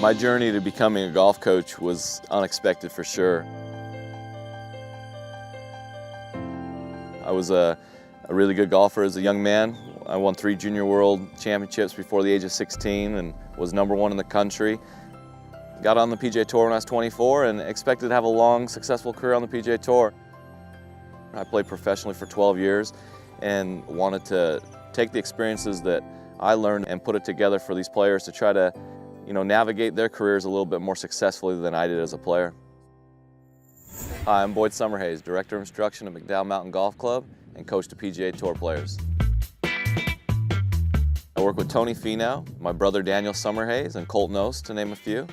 My journey to becoming a golf coach was unexpected for sure. I was a really good golfer as a young man. I won 3 Junior World Championships before the age of 16 and was #1 in the country. Got on the PGA Tour when I was 24 and expected to have a long, successful career on the PGA Tour. I played professionally for 12 years and wanted to take the experiences that I learned and put it together for these players to try to, navigate their careers a little bit more successfully than I did as a player. Hi, I'm Boyd Summerhays, Director of Instruction at McDowell Mountain Golf Club and coach to PGA Tour Players. I work with Tony Finau, my brother Daniel Summerhays, and Colt Knost, to name a few.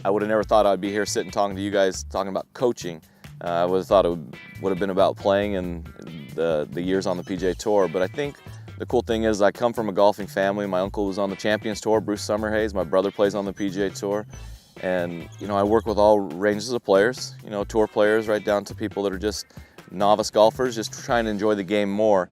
I would have never thought I'd be here sitting talking to you guys, talking about coaching. I would have thought it would have been about playing and the years on the PGA Tour, but I think the cool thing is I come from a golfing family. My uncle was on the Champions Tour, Bruce Summerhays. My brother plays on the PGA Tour. And, I work with all ranges of players, tour players right down to people that are just novice golfers, just trying to enjoy the game more.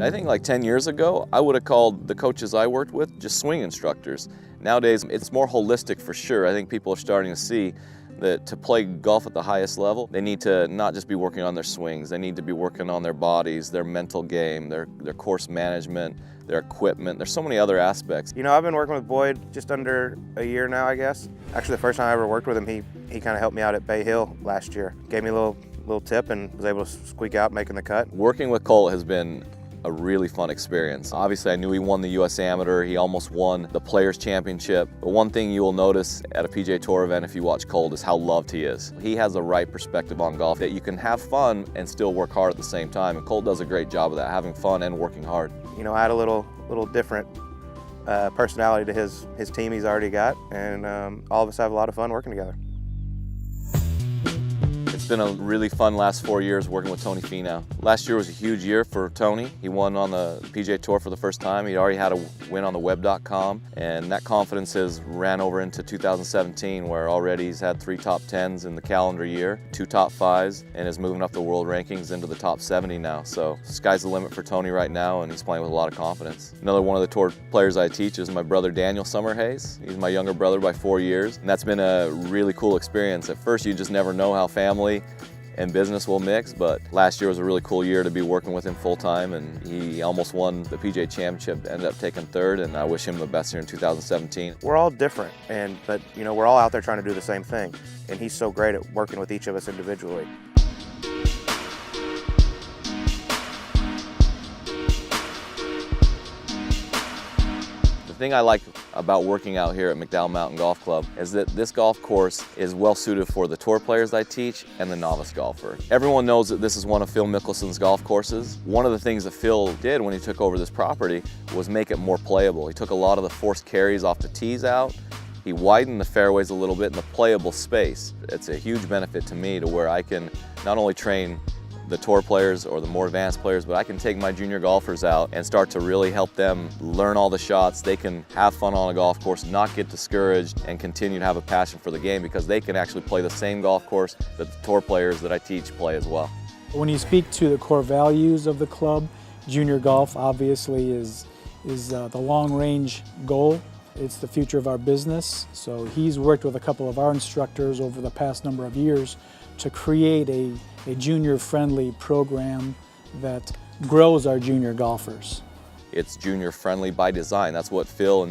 I think like 10 years ago, I would have called the coaches I worked with just swing instructors. Nowadays, it's more holistic for sure. I think people are starting to see that to play golf at the highest level, they need to not just be working on their swings, they need to be working on their bodies, their mental game, their course management, their equipment. There's so many other aspects. I've been working with Boyd just under a year now, I guess. Actually, the first time I ever worked with him, he kind of helped me out at Bay Hill last year. Gave me a little tip and was able to squeak out making the cut. Working with Colt has been a really fun experience. Obviously, I knew he won the U.S. Amateur. He almost won the Players Championship. But one thing you will notice at a PGA Tour event if you watch Colt is how loved he is. He has the right perspective on golf, that you can have fun and still work hard at the same time. And Colt does a great job of that, having fun and working hard. I had a little different personality to his team he's already got, and all of us have a lot of fun working together. It's been a really fun last 4 years working with Tony Finau. Last year was a huge year for Tony. He won on the PGA Tour for the first time. He already had a win on the web.com, and that confidence has ran over into 2017, where already he's had 3 top 10s in the calendar year, 2 top 5s, and is moving up the world rankings into the top 70 now. So sky's the limit for Tony right now, and he's playing with a lot of confidence. Another one of the tour players I teach is my brother Daniel Summerhays. He's my younger brother by 4 years, and that's been a really cool experience. At first, you just never know how family and business will mix, but last year was a really cool year to be working with him full-time, and he almost won the PGA Championship, ended up taking 3rd, and I wish him the best here in 2017. We're all different, but we're all out there trying to do the same thing, and he's so great at working with each of us individually. The thing I like about working out here at McDowell Mountain Golf Club is that this golf course is well suited for the tour players I teach and the novice golfer. Everyone knows that this is one of Phil Mickelson's golf courses. One of the things that Phil did when he took over this property was make it more playable. He took a lot of the forced carries off the tees out. He widened the fairways a little bit in the playable space. It's a huge benefit to me to where I can not only train the tour players or the more advanced players, but I can take my junior golfers out and start to really help them learn all the shots. They can have fun on a golf course, not get discouraged, and continue to have a passion for the game, because they can actually play the same golf course that the tour players that I teach play as well. When you speak to the core values of the club, junior golf obviously is the long-range goal. It's the future of our business. So he's worked with a couple of our instructors over the past number of years to create a junior-friendly program that grows our junior golfers. It's junior-friendly by design. That's what Phil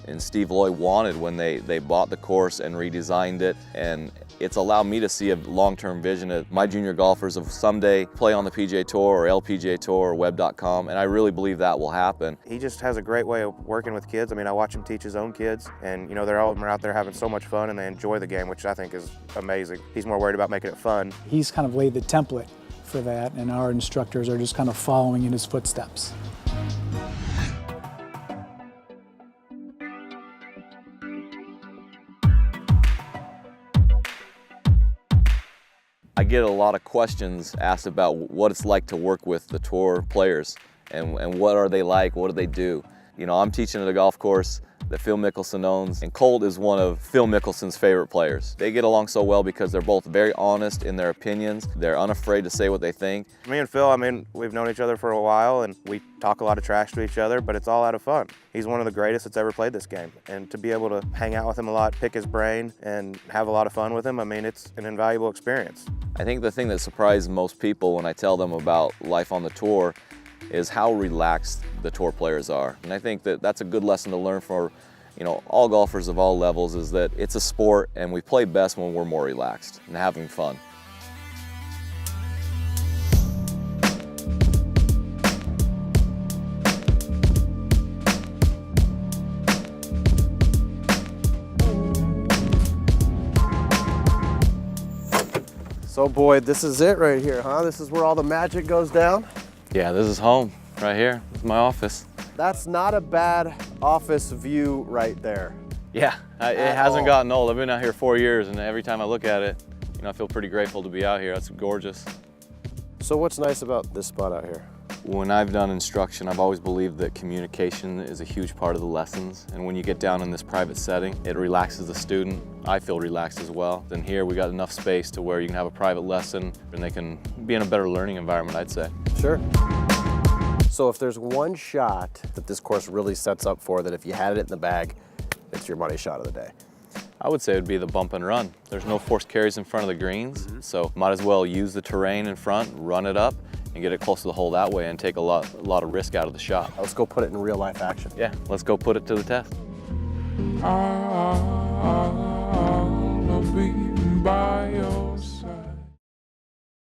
and Steve Lloyd wanted when they bought the course and redesigned it, and it's allowed me to see a long-term vision of my junior golfers of someday play on the PGA Tour or LPGA Tour or web.com, and I really believe that will happen. He just has a great way of working with kids. I watch him teach his own kids, and they're all out there having so much fun, and they enjoy the game, which I think is amazing. He's more worried about making it fun. He's kind of laid the template for that, and our instructors are just kind of following in his footsteps. I get a lot of questions asked about what it's like to work with the tour players and what are they like, what do they do. I'm teaching at a golf course that Phil Mickelson owns, and Colt is one of Phil Mickelson's favorite players. They get along so well because they're both very honest in their opinions. They're unafraid to say what they think. Me and Phil, I mean, we've known each other for a while and we talk a lot of trash to each other, but it's all out of fun. He's one of the greatest that's ever played this game. And to be able to hang out with him a lot, pick his brain, and have a lot of fun with him, I mean, it's an invaluable experience. I think the thing that surprised most people when I tell them about life on the tour is how relaxed the tour players are. And I think that that's a good lesson to learn for, you know, all golfers of all levels, is that it's a sport and we play best when we're more relaxed and having fun. So Boyd, this is it right here, huh? This is where all the magic goes down? Yeah, this is home right here. This is my office. That's not a bad office view right there. Yeah, it hasn't gotten old. I've been out here 4 years, and every time I look at it, you know, I feel pretty grateful to be out here. It's gorgeous. So what's nice about this spot out here? When I've done instruction, I've always believed that communication is a huge part of the lessons. And when you get down in this private setting, it relaxes the student. I feel relaxed as well. Then here we got enough space to where you can have a private lesson and they can be in a better learning environment, I'd say. Sure. So if there's one shot that this course really sets up for, that if you had it in the bag, it's your money shot of the day, I would say it would be the bump and run. There's no forced carries in front of the greens, so might as well use the terrain in front, run it up, and get it close to the hole that way and take a lot of risk out of the shot. Let's go put it in real life action. Yeah, let's go put it to the test. I'll be by your